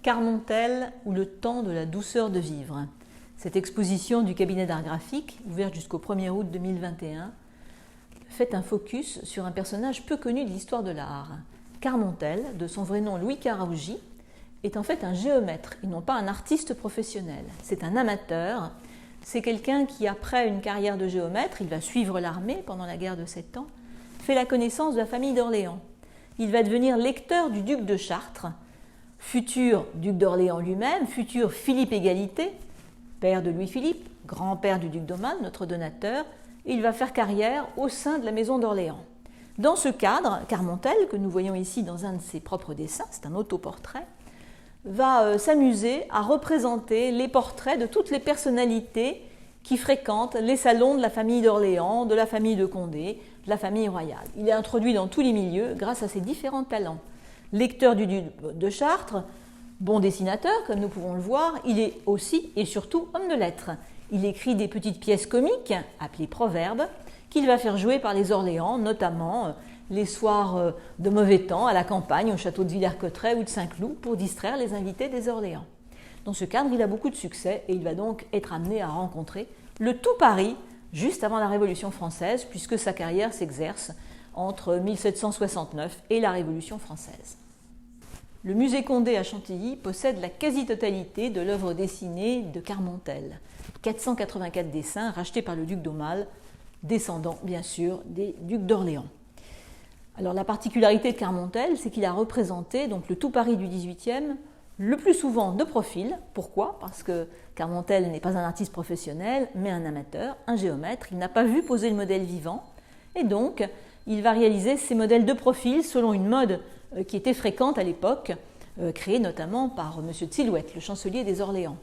Carmontel ou le temps de la douceur de vivre. Cette exposition du cabinet d'art graphique, ouverte jusqu'au 1er août 2021, fait un focus sur un personnage peu connu de l'histoire de l'art. Carmontel, de son vrai nom Louis Carougy, est en fait un géomètre et non pas un artiste professionnel. C'est un amateur, c'est quelqu'un qui, après une carrière de géomètre, il va suivre l'armée pendant la guerre de 7 ans, fait la connaissance de la famille d'Orléans. Il va devenir lecteur du duc de Chartres, futur duc d'Orléans lui-même, futur Philippe Égalité, père de Louis-Philippe, grand-père du duc d'Aumale, notre donateur, et il va faire carrière au sein de la maison d'Orléans. Dans ce cadre, Carmontel, que nous voyons ici dans un de ses propres dessins, c'est un autoportrait, va s'amuser à représenter les portraits de toutes les personnalités qui fréquentent les salons de la famille d'Orléans, de la famille de Condé, de la famille royale. Il est introduit dans tous les milieux grâce à ses différents talents. Lecteur du duc de Chartres, bon dessinateur, comme nous pouvons le voir, il est aussi et surtout homme de lettres. Il écrit des petites pièces comiques, appelées proverbes, qu'il va faire jouer par les Orléans, notamment les soirs de mauvais temps à la campagne, au château de Villers-Cotterêts ou de Saint-Cloud, pour distraire les invités des Orléans. Dans ce cadre, il a beaucoup de succès et il va donc être amené à rencontrer le tout Paris juste avant la Révolution française, puisque sa carrière s'exerce entre 1769 et la Révolution française. Le musée Condé à Chantilly possède la quasi-totalité de l'œuvre dessinée de Carmontel. 484 dessins rachetés par le duc d'Aumale, descendant bien sûr des ducs d'Orléans. Alors la particularité de Carmontel, c'est qu'il a représenté donc le tout Paris du XVIIIe, le plus souvent de profil. Pourquoi ? Parce que Carmontel n'est pas un artiste professionnel, mais un amateur, un géomètre. Il n'a pas vu poser le modèle vivant, et donc il va réaliser ces modèles de profil selon une mode qui était fréquente à l'époque, créée notamment par M. de Silhouette, le chancelier des Orléans.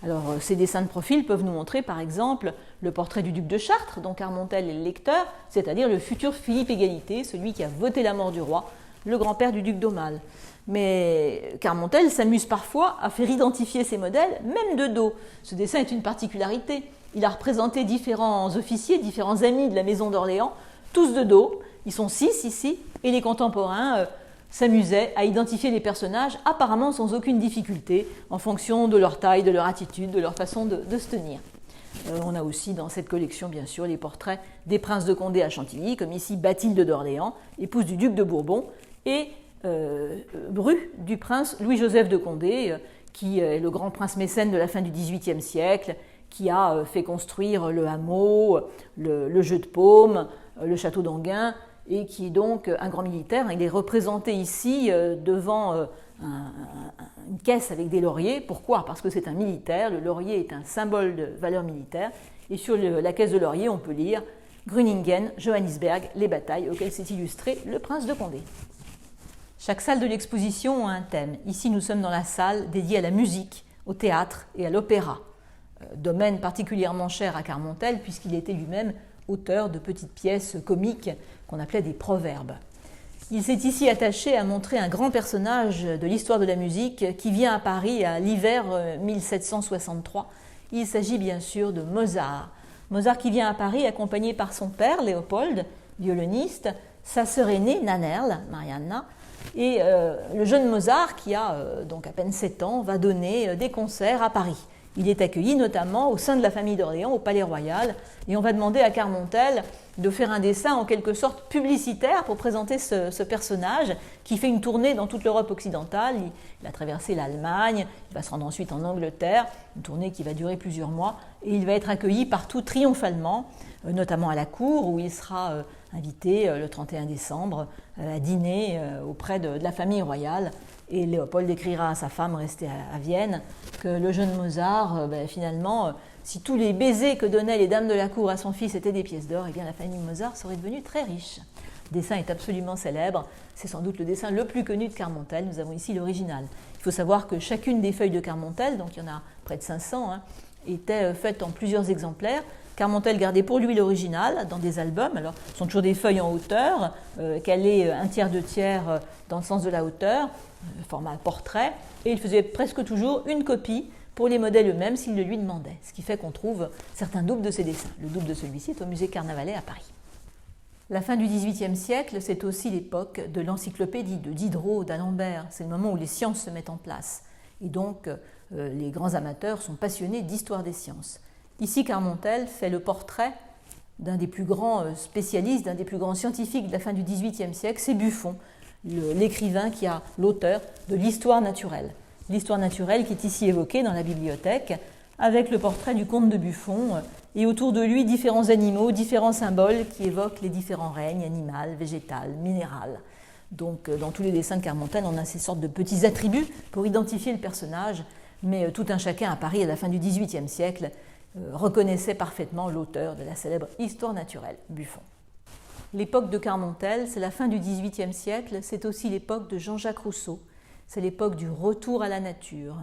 Alors, ces dessins de profil peuvent nous montrer, par exemple, le portrait du duc de Chartres, dont Carmontel est le lecteur, c'est-à-dire le futur Philippe Égalité, celui qui a voté la mort du roi, le grand-père du duc d'Aumale. Mais Carmontel s'amuse parfois à faire identifier ces modèles, même de dos. Ce dessin est une particularité. Il a représenté différents officiers, différents amis de la maison d'Orléans, tous de dos. Ils sont 6 ici, et les contemporains s'amusaient à identifier les personnages apparemment sans aucune difficulté en fonction de leur taille, de leur attitude, de leur façon de se tenir. On a aussi dans cette collection bien sûr les portraits des princes de Condé à Chantilly, comme ici Bathilde d'Orléans, épouse du duc de Bourbon, et Bru du prince Louis-Joseph de Condé, qui est le grand prince mécène de la fin du XVIIIe siècle, qui a fait construire le hameau, le jeu de paume, le château d'Anguin, et qui est donc un grand militaire. Il est représenté ici devant une caisse avec des lauriers. Pourquoi ? Parce que c'est un militaire, le laurier est un symbole de valeur militaire, et sur la caisse de laurier, on peut lire « Grüningen, Johannisberg, les batailles auxquelles s'est illustré le prince de Condé ». Chaque salle de l'exposition a un thème. Ici, nous sommes dans la salle dédiée à la musique, au théâtre et à l'opéra, domaine particulièrement cher à Carmontel, puisqu'il était lui-même auteur de petites pièces comiques qu'on appelait des proverbes. Il s'est ici attaché à montrer un grand personnage de l'histoire de la musique qui vient à Paris à l'hiver 1763. Il s'agit bien sûr de Mozart. Mozart qui vient à Paris accompagné par son père, Léopold, violoniste, sa sœur aînée, Nannerl, Marianna, et le jeune Mozart, qui a donc à peine 7 ans, va donner des concerts à Paris. Il est accueilli notamment au sein de la famille d'Orléans, au Palais Royal, et on va demander à Carmontel de faire un dessin en quelque sorte publicitaire pour présenter ce personnage qui fait une tournée dans toute l'Europe occidentale. Il a traversé l'Allemagne, il va se rendre ensuite en Angleterre, une tournée qui va durer plusieurs mois, et il va être accueilli partout triomphalement, notamment à la cour où il sera invité le 31 décembre à dîner auprès de la famille royale. Et Léopold écrira à sa femme restée à Vienne que le jeune Mozart, finalement, si tous les baisers que donnaient les dames de la cour à son fils étaient des pièces d'or, eh bien la famille Mozart serait devenue très riche. Le dessin est absolument célèbre, c'est sans doute le dessin le plus connu de Carmontel, nous avons ici l'original. Il faut savoir que chacune des feuilles de Carmontel, donc il y en a près de 500, était faite en plusieurs exemplaires. Carmontel gardait pour lui l'original dans des albums. Alors, ce sont toujours des feuilles en hauteur, calées un tiers, 2 tiers dans le sens de la hauteur, format portrait, et il faisait presque toujours une copie pour les modèles eux-mêmes s'ils le lui demandaient, ce qui fait qu'on trouve certains doubles de ces dessins. Le double de celui-ci est au musée Carnavalet à Paris. La fin du XVIIIe siècle, c'est aussi l'époque de l'encyclopédie de Diderot, d'Alembert. C'est le moment où les sciences se mettent en place. Et donc, les grands amateurs sont passionnés d'histoire des sciences. Ici, Carmontel fait le portrait d'un des plus grands spécialistes, d'un des plus grands scientifiques de la fin du XVIIIe siècle, c'est Buffon, l'écrivain qui a l'auteur de l'histoire naturelle. L'histoire naturelle qui est ici évoquée dans la bibliothèque, avec le portrait du comte de Buffon, et autour de lui différents animaux, différents symboles qui évoquent les différents règnes, animal, végétal, minéral. Donc dans tous les dessins de Carmontel, on a ces sortes de petits attributs pour identifier le personnage, mais tout un chacun à Paris à la fin du XVIIIe siècle reconnaissait parfaitement l'auteur de la célèbre Histoire naturelle, Buffon. L'époque de Carmontel, c'est la fin du XVIIIe siècle, c'est aussi l'époque de Jean-Jacques Rousseau, c'est l'époque du retour à la nature.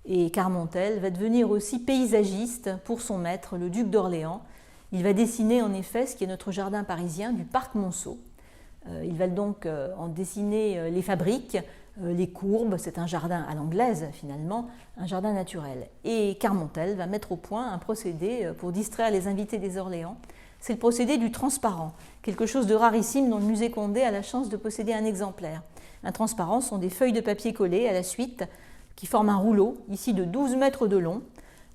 Et Carmontel va devenir aussi paysagiste pour son maître, le duc d'Orléans. Il va dessiner en effet ce qui est notre jardin parisien du parc Monceau. Il va donc en dessiner les fabriques, les courbes, c'est un jardin à l'anglaise finalement, un jardin naturel. Et Carmontel va mettre au point un procédé pour distraire les invités des Orléans. C'est le procédé du transparent, quelque chose de rarissime dont le musée Condé a la chance de posséder un exemplaire. Un transparent sont des feuilles de papier collées à la suite qui forment un rouleau, ici de 12 mètres de long,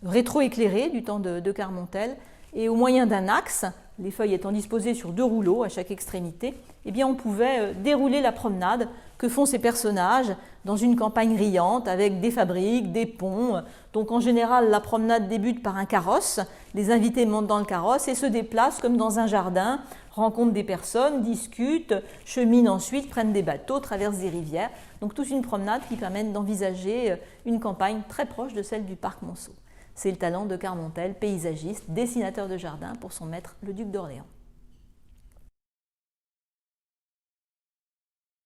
rétro-éclairé du temps de Carmontel, et au moyen d'un axe, les feuilles étant disposées sur 2 rouleaux à chaque extrémité, eh bien on pouvait dérouler la promenade que font ces personnages dans une campagne riante avec des fabriques, des ponts. Donc en général, la promenade débute par un carrosse, les invités montent dans le carrosse et se déplacent comme dans un jardin, rencontrent des personnes, discutent, cheminent ensuite, prennent des bateaux, traversent des rivières. Donc toute une promenade qui permet d'envisager une campagne très proche de celle du parc Monceau. C'est le talent de Carmontel, paysagiste, dessinateur de jardin pour son maître, le duc d'Orléans.